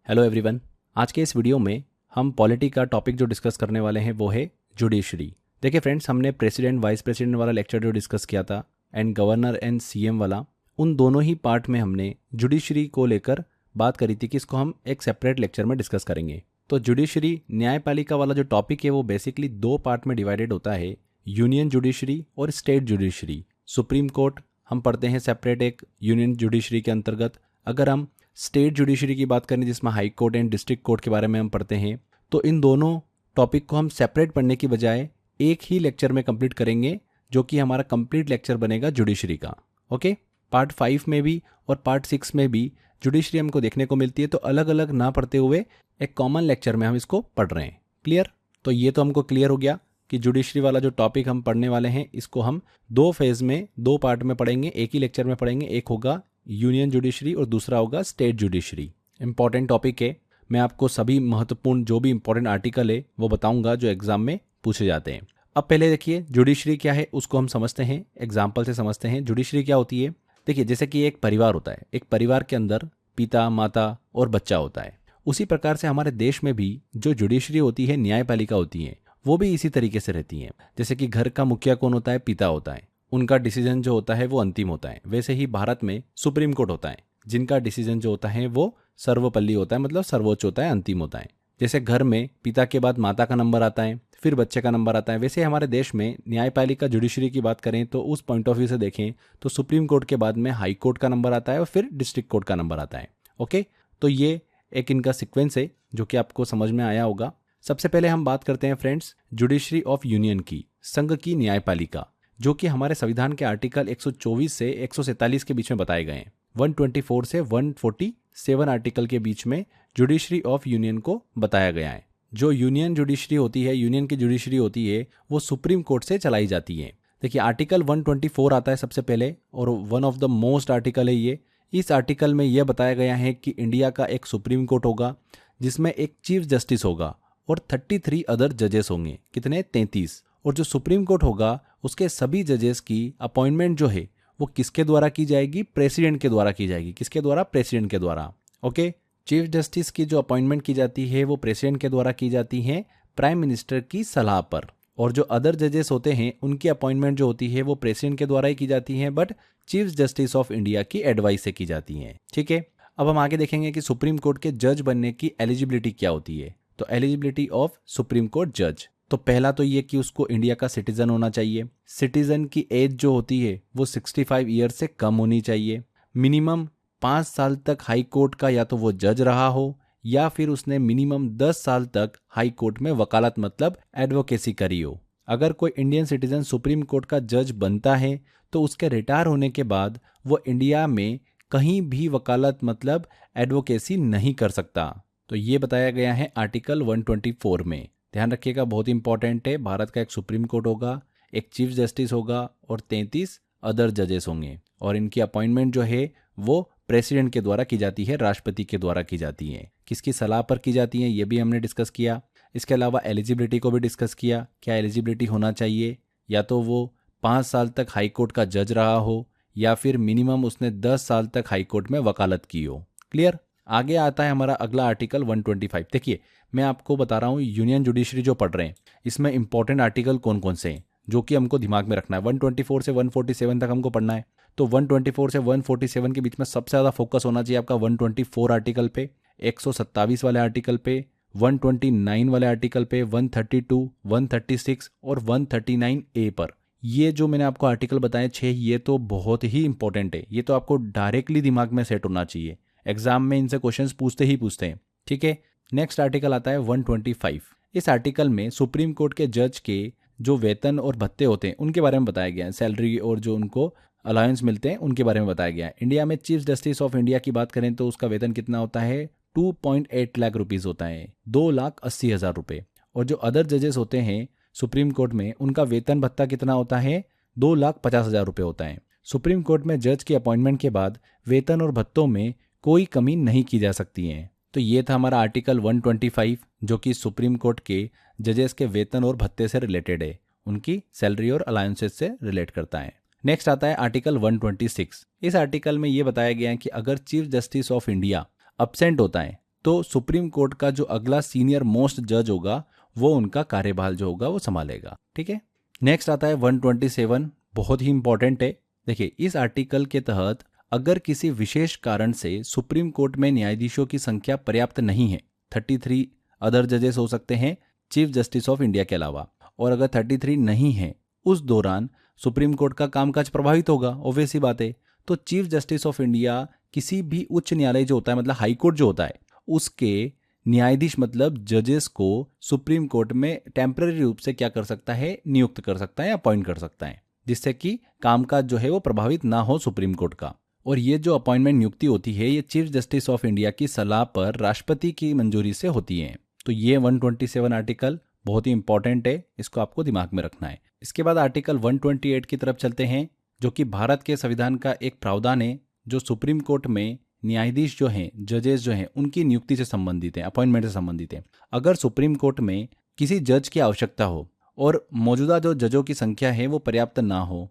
Hello everyone. आज के इस वीडियो में हम पॉलिटी का टॉपिक जो डिस्कस करने वाले हैं वो है जुडिशरी। देखिए फ्रेंड्स, हमने प्रेसिडेंट वाइस प्रेसिडेंट वाला लेक्चर जो डिस्कस किया था एंड गवर्नर एंड सीएम वाला, उन दोनों ही पार्ट में हमने जुडिशरी को लेकर बात करी थी कि इसको हम एक सेपरेट लेक्चर में डिस्कस करेंगे। तो जुडिशरी न्यायपालिका वाला जो टॉपिक है वो बेसिकली दो पार्ट में डिवाइडेड होता है, यूनियन जुडिशरी और स्टेट जुडिशरी। सुप्रीम कोर्ट हम पढ़ते हैं सेपरेट एक यूनियन जुडिशरी के अंतर्गत। अगर हम स्टेट जुडिशरी की बात करें जिसमें high court and district court के बारे में हम पढ़ते हैं, तो इन दोनों टॉपिक को हम सेपरेट पढ़ने की बजाय एक ही लेक्चर में कंप्लीट करेंगे, जो कि हमारा कंप्लीट लेक्चर बनेगा जुडिशरी का। ओके, पार्ट 5 में भी और पार्ट 6 में भी जुडिशरी हमको देखने को मिलती है, तो अलग अलग ना पढ़ते हुए एक कॉमन लेक्चर में हम इसको पढ़ रहे हैं। क्लियर? तो ये तो हमको क्लियर हो गया कि जुडिशरी वाला जो टॉपिक हम पढ़ने वाले हैं इसको हम दो फेज में, दो पार्ट में पढ़ेंगे, एक ही लेक्चर में पढ़ेंगे। एक होगा यूनियन जुडिशरी और दूसरा होगा स्टेट जुडिशरी। इंपॉर्टेंट टॉपिक है। मैं आपको सभी महत्वपूर्ण जो भी इंपॉर्टेंट आर्टिकल है वो बताऊंगा जो एग्जाम में पूछे जाते हैं। अब पहले देखिए जुडिशरी क्या है उसको हम समझते हैं, एग्जाम्पल से समझते हैं। जुडिशरी क्या होती है? देखिए, जैसे कि एक परिवार होता है, एक परिवार के अंदर पिता, माता और बच्चा होता है। उसी प्रकार से हमारे देश में भी जो जुडिशरी होती है, न्यायपालिका होती है, वो भी इसी तरीके से रहती हैं। जैसे कि घर का मुखिया कौन होता है? पिता होता है। उनका डिसीजन जो होता है वो अंतिम होता है। वैसे ही भारत में सुप्रीम कोर्ट होता है, जिनका डिसीजन जो होता है वो सर्वपल्ली होता है, मतलब सर्वोच्च होता है, अंतिम होता है। जैसे घर में पिता के बाद माता का नंबर आता है, फिर बच्चे का नंबर आता है, वैसे हमारे देश में न्यायपालिका जुडिशरी की बात करें तो उस पॉइंट ऑफ व्यू से देखें तो सुप्रीम कोर्ट के बाद में हाई कोर्ट का नंबर आता है और फिर डिस्ट्रिक्ट कोर्ट का नंबर आता है। ओके, तो ये एक इनका सिक्वेंस है जो कि आपको समझ में आया होगा। सबसे पहले हम बात करते हैं फ्रेंड्स जुडिशरी ऑफ यूनियन की, संघ की न्यायपालिका, जो कि हमारे संविधान के आर्टिकल 124 से 147 के बीच में बताए गए हैं। 124 से 147 आर्टिकल के बीच में जुडिशरी ऑफ यूनियन को बताया गया है। जो यूनियन जुडिशरी होती है, यूनियन की जुडिशरी होती है, वो सुप्रीम कोर्ट से चलाई जाती है। देखिए, आर्टिकल 124 आता है सबसे पहले और one of the most article है ये। इस आर्टिकल में यह बताया गया है कि इंडिया का एक सुप्रीम कोर्ट होगा जिसमें एक चीफ जस्टिस होगा और 33 अदर जजेस होंगे। कितने? 33। और जो सुप्रीम कोर्ट होगा उसके सभी जजेस की अपॉइंटमेंट जो है वो किसके द्वारा की जाएगी? प्रेसिडेंट के द्वारा की जाएगी। किसके द्वारा? प्रेसिडेंट के द्वारा। ओके, चीफ जस्टिस की जो अपॉइंटमेंट की जाती है वो प्रेसिडेंट के द्वारा की जाती है प्राइम मिनिस्टर की सलाह पर। और जो अदर जजेस होते हैं उनकी अपॉइंटमेंट जो होती है वो प्रेसिडेंट के द्वारा ही की जाती है, but chief justice of India की एडवाइस से की जाती है। ठीक है, अब हम आगे देखेंगे कि सुप्रीम कोर्ट के जज बनने की एलिजिबिलिटी क्या होती है। तो एलिजिबिलिटी ऑफ सुप्रीम कोर्ट जज, तो पहला तो ये कि उसको इंडिया का सिटीजन होना चाहिए। सिटीजन की एज जो होती है वो 65 ईयर से कम होनी चाहिए। मिनिमम 5 साल तक हाई कोर्ट का या तो वो जज रहा हो या फिर उसने मिनिमम 10 साल तक हाई कोर्ट में वकालत मतलब एडवोकेसी करी हो। अगर कोई इंडियन सिटीजन सुप्रीम कोर्ट का जज बनता है तो उसके रिटायर होने के बाद वो इंडिया में कहीं भी वकालत मतलब एडवोकेसी नहीं कर सकता। तो ये बताया गया है आर्टिकल 124 में। ध्यान रखिएगा, बहुत इंपॉर्टेंट है। भारत का एक सुप्रीम कोर्ट होगा, एक चीफ जस्टिस होगा और 33 अदर जजेस होंगे। और इनकी अपॉइंटमेंट जो है वो प्रेसिडेंट के द्वारा की जाती है, राष्ट्रपति के द्वारा की जाती है। किसकी सलाह पर की जाती है ये भी हमने डिस्कस किया। इसके अलावा एलिजिबिलिटी को भी डिस्कस किया। क्या एलिजिबिलिटी होना चाहिए? या तो वो 5 साल तक हाई कोर्ट का जज रहा हो या फिर मिनिमम उसने 10 साल तक हाई कोर्ट में वकालत की हो। क्लियर? आगे आता है हमारा अगला आर्टिकल 125। देखिए, मैं आपको बता रहा हूँ यूनियन जुडिशरी जो पढ़ रहे हैं इसमें इंपॉर्टेंट आर्टिकल कौन कौन से हैं जो कि हमको दिमाग में रखना है। 124 से 147 तक हमको पढ़ना है। तो 124 से 147 के बीच में सबसे ज़्यादा फोकस होना चाहिए आपका 124 आर्टिकल पे, 127 वाले आर्टिकल पे, 129 वाले आर्टिकल पे, 132, 136 और 139A पर। ये जो मैंने आपको आर्टिकल बताए 6, ये तो बहुत ही इंपॉर्टेंट है। ये तो आपको डायरेक्टली दिमाग में सेट होना चाहिए। एग्जाम में इनसे क्वेश्चंस पूछते ही पूछते हैं। ठीक है, नेक्स्ट आर्टिकल आता है 125। इस आर्टिकल में सुप्रीम कोर्ट के जज के जो वेतन और भत्ते होते हैं उनके बारे में बताया गया है। सैलरी और जो उनको अलाउंस मिलते हैं उनके बारे में बताया गया है। इंडिया में चीफ जस्टिस ऑफ इंडिया की बात करें तो उसका वेतन कितना होता है? 2.8 लाख रुपीज होता है, 2,80,000 रुपये। और जो अदर जजेस होते हैं सुप्रीम कोर्ट में उनका वेतन भत्ता कितना होता है? 2,50,000 रुपये होता है। सुप्रीम कोर्ट में जज की अपॉइंटमेंट के बाद वेतन और भत्तों में कोई कमी नहीं की जा सकती है। तो ये था हमारा आर्टिकल 125 जो कि सुप्रीम कोर्ट के जजेस के वेतन और भत्ते से रिलेटेड है, उनकी सैलरी और अलाउंसेस से रिलेट करता है। नेक्स्ट आता है आर्टिकल 126। इस आर्टिकल में ये बताया गया है कि अगर chief justice of India absent होता है, तो सुप्रीम कोर्ट का जो अगला सीनियर मोस्ट जज होगा वो उनका कार्यभार जो होगा वो संभालेगा। ठीक है, नेक्स्ट आता है 127, बहुत ही इंपॉर्टेंट है। देखिए, इस आर्टिकल के तहत अगर किसी विशेष कारण से सुप्रीम कोर्ट में न्यायाधीशों की संख्या पर्याप्त नहीं है, 33 अदर जजेस हो सकते हैं चीफ जस्टिस ऑफ इंडिया के अलावा, और अगर 33 नहीं है उस दौरान सुप्रीम कोर्ट का कामकाज प्रभावित होगा, ऑब्वियस सी बात है। तो चीफ जस्टिस ऑफ इंडिया किसी भी उच्च न्यायालय जो होता है, मतलब हाई कोर्ट जो होता है, उसके न्यायाधीश मतलब जजेस को सुप्रीम कोर्ट में टेम्पररी रूप से क्या कर सकता है, नियुक्त कर सकता है या अपॉइंट कर सकता है, जिससे कि कामकाज जो है वो प्रभावित ना हो सुप्रीम कोर्ट का। और ये जो अपॉइंटमेंट नियुक्ति होती है ये चीफ जस्टिस ऑफ इंडिया की सलाह पर राष्ट्रपति की मंजूरी से होती है। तो ये 127 आर्टिकल बहुत ही इंपॉर्टेंट है, इसको आपको दिमाग में रखना है। इसके बाद आर्टिकल 128 की तरफ चलते हैं, जो कि भारत के संविधान का एक प्रावधान है जो सुप्रीम कोर्ट में न्यायाधीश जो हैं, जजेस जो हैं, उनकी नियुक्ति से संबंधित है, अपॉइंटमेंट से संबंधित है। अगर सुप्रीम कोर्ट में किसी जज की आवश्यकता हो और मौजूदा जो जजों की संख्या है वो पर्याप्त ना हो,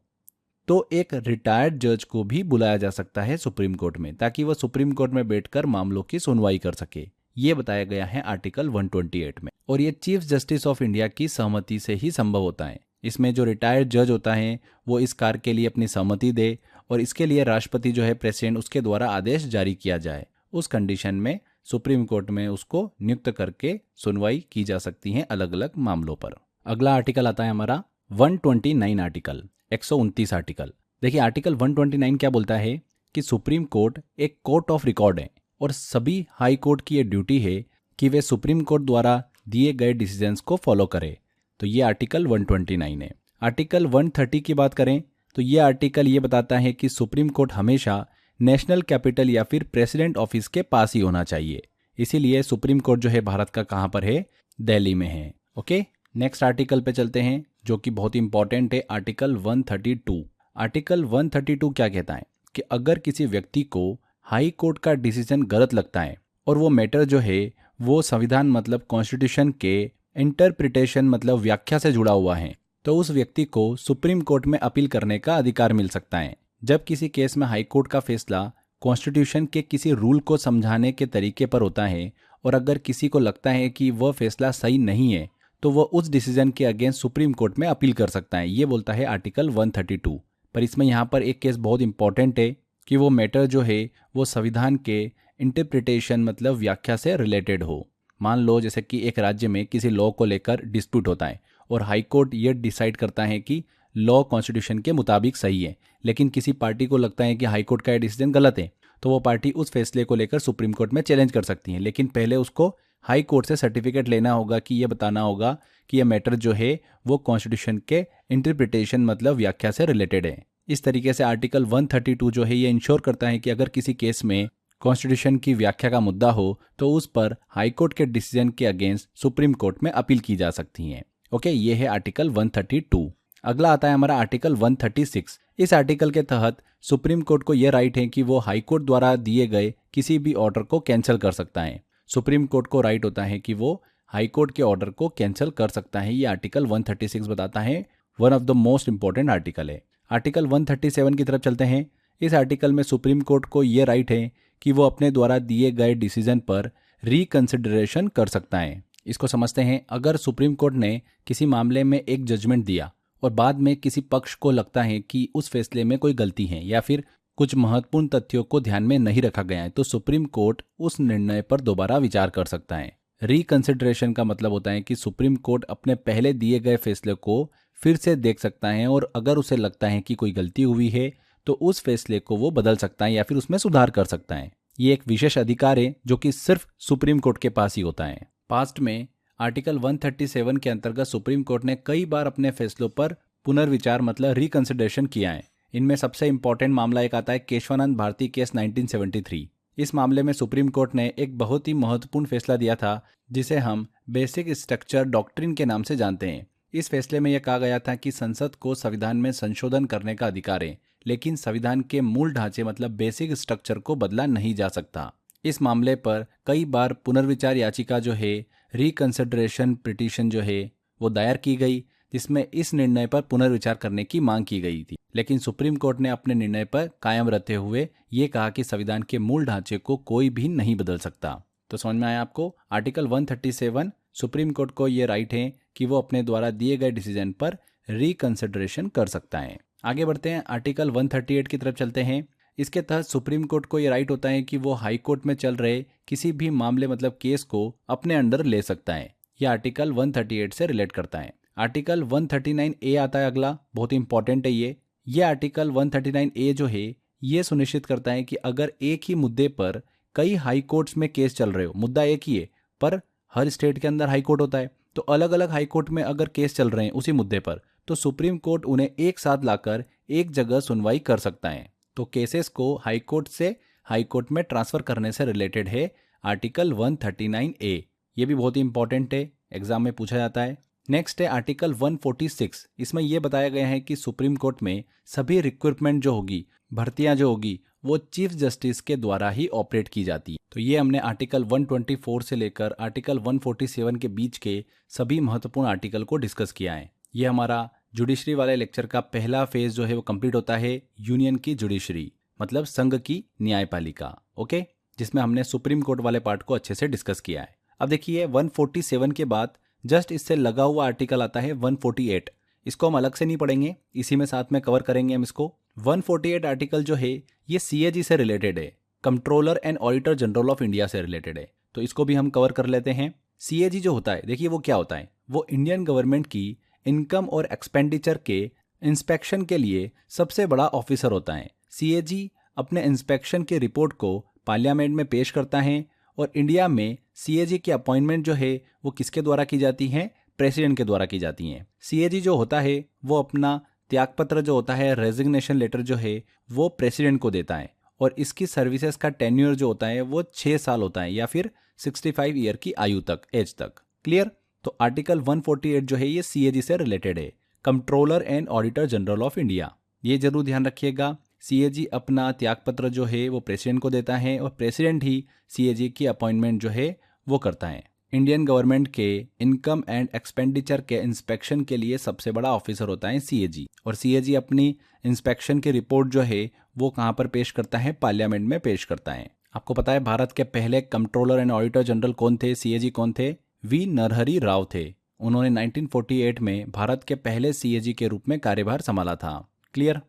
तो एक रिटायर्ड जज को भी बुलाया जा सकता है सुप्रीम कोर्ट में, ताकि वह सुप्रीम कोर्ट में बैठकर मामलों की सुनवाई कर सके। ये बताया गया है आर्टिकल 128 में, और ये चीफ जस्टिस ऑफ इंडिया की सहमति से ही संभव होता है। इसमें जो रिटायर्ड जज होता है वो इस कार्य के लिए अपनी सहमति दे, और इसके लिए राष्ट्रपति जो है प्रेसिडेंट, उसके द्वारा आदेश जारी किया जाए। उस कंडीशन में सुप्रीम कोर्ट में उसको नियुक्त करके सुनवाई की जा सकती है अलग अलग मामलों पर। अगला आर्टिकल आता है हमारा 129 आर्टिकल, 129 आर्टिकल। देखिए, आर्टिकल 129 क्या बोलता है कि सुप्रीम कोर्ट एक कोर्ट ऑफ रिकॉर्ड है, और सभी हाई कोर्ट की ये ड्यूटी है कि वे सुप्रीम कोर्ट द्वारा दिए गए डिसीजंस को फॉलो करें। तो ये आर्टिकल 129 है। आर्टिकल 130 की बात करें तो ये आर्टिकल ये बताता है कि सुप्रीम कोर्ट हमेशा नेशनल कैपिटल या फिर प्रेसिडेंट ऑफिस के पास ही होना चाहिए। इसीलिए सुप्रीम कोर्ट जो है भारत का कहाँ पर है, दिल्ली में है। ओके, नेक्स्ट आर्टिकल पे चलते हैं जो कि बहुत इंपॉर्टेंट है, आर्टिकल 132। आर्टिकल 132 क्या कहता है कि अगर किसी व्यक्ति को हाई कोर्ट का डिसीजन गलत लगता है और वो मैटर जो है वो संविधान मतलब कॉन्स्टिट्यूशन के इंटरप्रिटेशन मतलब व्याख्या से जुड़ा हुआ है, तो उस व्यक्ति को सुप्रीम कोर्ट में अपील करने का अधिकार मिल सकता है। जब किसी केस में हाई कोर्ट का फैसला कॉन्स्टिट्यूशन के किसी रूल को समझाने के तरीके पर होता है, और अगर किसी को लगता है कि वह फैसला सही नहीं है, तो वह उस डिसीजन के अगेंस्ट सुप्रीम कोर्ट में अपील कर सकता है। ये बोलता है आर्टिकल 132। पर इसमें यहाँ पर एक केस बहुत इंपॉर्टेंट है कि वो मैटर जो है वो संविधान के इंटरप्रिटेशन मतलब व्याख्या से रिलेटेड हो। मान लो जैसे कि एक राज्य में किसी लॉ को लेकर डिस्प्यूट होता है और हाई कोर्ट ये डिसाइड करता है कि लॉ कॉन्स्टिट्यूशन के मुताबिक सही है, लेकिन किसी पार्टी को लगता है कि हाई कोर्ट का ये डिसीजन गलत है, तो वो पार्टी उस फैसले को लेकर सुप्रीम कोर्ट में चैलेंज कर सकती है। लेकिन पहले उसको हाई कोर्ट से सर्टिफिकेट लेना होगा कि ये बताना होगा कि ये मैटर जो है वो कॉन्स्टिट्यूशन के इंटरप्रिटेशन मतलब व्याख्या से रिलेटेड है। इस तरीके से आर्टिकल 132 जो है ये इंश्योर करता है कि अगर किसी केस में कॉन्स्टिट्यूशन की व्याख्या का मुद्दा हो तो उस पर हाई कोर्ट के डिसीजन के अगेंस्ट सुप्रीम कोर्ट में अपील की जा सकती है। ओके, ये है आर्टिकल 132। अगला आता है हमारा आर्टिकल 136। इस आर्टिकल के तहत सुप्रीम कोर्ट को यह राइट है कि वो हाई कोर्ट द्वारा दिए गए किसी भी ऑर्डर को कैंसिल कर सकता है। सुप्रीम कोर्ट को राइट होता है कि वो हाई कोर्ट के ऑर्डर को कैंसिल कर सकता है। ये आर्टिकल 136 बताता है, one of the most important article है। आर्टिकल 137 की तरफ चलते हैं। इस आर्टिकल में सुप्रीम कोर्ट को ये राइट है कि वो अपने द्वारा दिए गए डिसीजन पर रिकंसिडरेशन कर सकता है। इसको समझते हैं। अगर सुप्रीम कोर्ट ने किसी मामले में एक जजमेंट दिया और बाद में किसी पक्ष को लगता है कि उस फैसले में कोई गलती है या फिर कुछ महत्वपूर्ण तथ्यों को ध्यान में नहीं रखा गया है, तो सुप्रीम कोर्ट उस निर्णय पर दोबारा विचार कर सकता है। रिकंसिडरेशन का मतलब होता है कि सुप्रीम कोर्ट अपने पहले दिए गए फैसले को फिर से देख सकता है और अगर उसे लगता है कि कोई गलती हुई है तो उस फैसले को वो बदल सकता है या फिर उसमें सुधार कर सकता है। ये एक विशेष अधिकार है जो कि सिर्फ सुप्रीम कोर्ट के पास ही होता है। पास्ट में आर्टिकल 137 के अंतर्गत सुप्रीम कोर्ट ने कई बार अपने फैसलों पर पुनर्विचार मतलब रिकंसिडरेशन किया है। इनमें सबसे इंपॉर्टेंट मामला एक आता है केशवानंद भारती केस 1973। इस मामले में सुप्रीम कोर्ट ने एक बहुत ही महत्वपूर्ण फैसला दिया था जिसे हम बेसिक स्ट्रक्चर डॉक्ट्रिन के नाम से जानते हैं। इस फैसले में यह कहा गया था कि संसद को संविधान में संशोधन करने का अधिकार है, लेकिन संविधान के मूल ढांचे मतलब बेसिक स्ट्रक्चर को बदला नहीं जा सकता। इस मामले पर कई बार पुनर्विचार याचिका जो है रिकंसिडरेशन पिटीशन जो है वो दायर की गई, जिसमें इस निर्णय पर पुनर्विचार करने की मांग की गई थी। लेकिन सुप्रीम कोर्ट ने अपने निर्णय पर कायम रहते हुए ये कहा कि संविधान के मूल ढांचे को कोई भी नहीं बदल सकता। तो समझ में आया आपको। आर्टिकल 137 सुप्रीम कोर्ट को ये राइट है कि वो अपने द्वारा दिए गए डिसीजन पर रिकंसिडरेशन कर सकता है। आगे बढ़ते हैं, आर्टिकल 138 की तरफ चलते हैं। इसके तहत सुप्रीम कोर्ट को ये राइट होता है कि वो हाई कोर्ट में चल रहे किसी भी मामले मतलब केस को अपने अंडर ले सकता है। यह आर्टिकल 138 से रिलेट करता है। आर्टिकल 139A आता है अगला, बहुत ही इंपॉर्टेंट है ये आर्टिकल 139A जो है ये सुनिश्चित करता है कि अगर एक ही मुद्दे पर कई हाई कोर्ट्स में केस चल रहे हो, मुद्दा एक ही है पर हर स्टेट के अंदर हाई कोर्ट होता है, तो अलग अलग हाई कोर्ट में अगर केस चल रहे हैं उसी मुद्दे पर, तो सुप्रीम कोर्ट उन्हें एक साथ लाकर एक जगह सुनवाई कर सकता है। तो केसेस को हाई कोर्ट से हाई कोर्ट में ट्रांसफर करने से रिलेटेड है आर्टिकल 139A। ये भी बहुत ही इंपॉर्टेंट है, एग्जाम में पूछा जाता है। नेक्स्ट है आर्टिकल 146। इसमें यह बताया गया है कि सुप्रीम कोर्ट में सभी रिक्रूटमेंट जो होगी, भर्तियां जो होगी, वो चीफ जस्टिस के द्वारा ही ऑपरेट की जाती है। तो ये हमने आर्टिकल 124 से लेकर आर्टिकल 147 के बीच के सभी महत्वपूर्ण आर्टिकल को डिस्कस किया है। ये हमारा जुडिशरी वाले लेक्चर का पहला फेज जो है वो कंप्लीट होता है यूनियन की जुडिशरी, मतलब संघ की न्यायपालिका, ओके, जिसमें हमने सुप्रीम कोर्ट वाले पार्ट को अच्छे से डिस्कस किया है। अब देखिए 147 के बाद जस्ट इससे लगा हुआ आर्टिकल आता है 148। इसको हम अलग से नहीं पढ़ेंगे, इसी में साथ में कवर करेंगे हम इसको। 148 आर्टिकल जो है ये CAG से रिलेटेड है, controller and auditor general of India से रिलेटेड है, तो इसको भी हम कवर कर लेते हैं। CAG जो होता है, देखिए वो क्या होता है, वो इंडियन गवर्नमेंट की इनकम और एक्सपेंडिचर के इंस्पेक्शन के लिए सबसे बड़ा ऑफिसर होता है। CAG अपने इंस्पेक्शन की रिपोर्ट को पार्लियामेंट में पेश करता है और इंडिया में CAG की अपॉइंटमेंट जो है वो किसके द्वारा की जाती है, प्रेसिडेंट के द्वारा की जाती है। CAG जो होता है वो अपना त्यागपत्र जो होता है, रेजिग्नेशन लेटर जो है, वो प्रेसिडेंट को देता है और इसकी सर्विसेज का टेन्योर जो होता है वो 6 साल होता है या फिर 65 ईयर की आयु तक, एज तक। क्लियर। तो आर्टिकल 148 जो है ये CAG से रिलेटेड है, controller and auditor general of India. ये जरूर ध्यान रखिएगा, CAG अपना त्यागपत्र जो है वो प्रेसिडेंट को देता है और प्रेसिडेंट ही CAG की अपॉइंटमेंट जो है वो करता है। इंडियन गवर्नमेंट के इनकम एंड एक्सपेंडिचर के इंस्पेक्शन के लिए सबसे बड़ा ऑफिसर होता है CAG, और CAG अपनी इंस्पेक्शन की रिपोर्ट जो है वो कहाँ पर पेश करता है, पार्लियामेंट में पेश करता है। आपको पता है भारत के पहले कंट्रोलर एंड ऑडिटर जनरल कौन थे, CAG कौन थे, V नरहरि राव थे। उन्होंने 1948 में भारत के पहले CAG के रूप में कार्यभार संभाला था। क्लियर।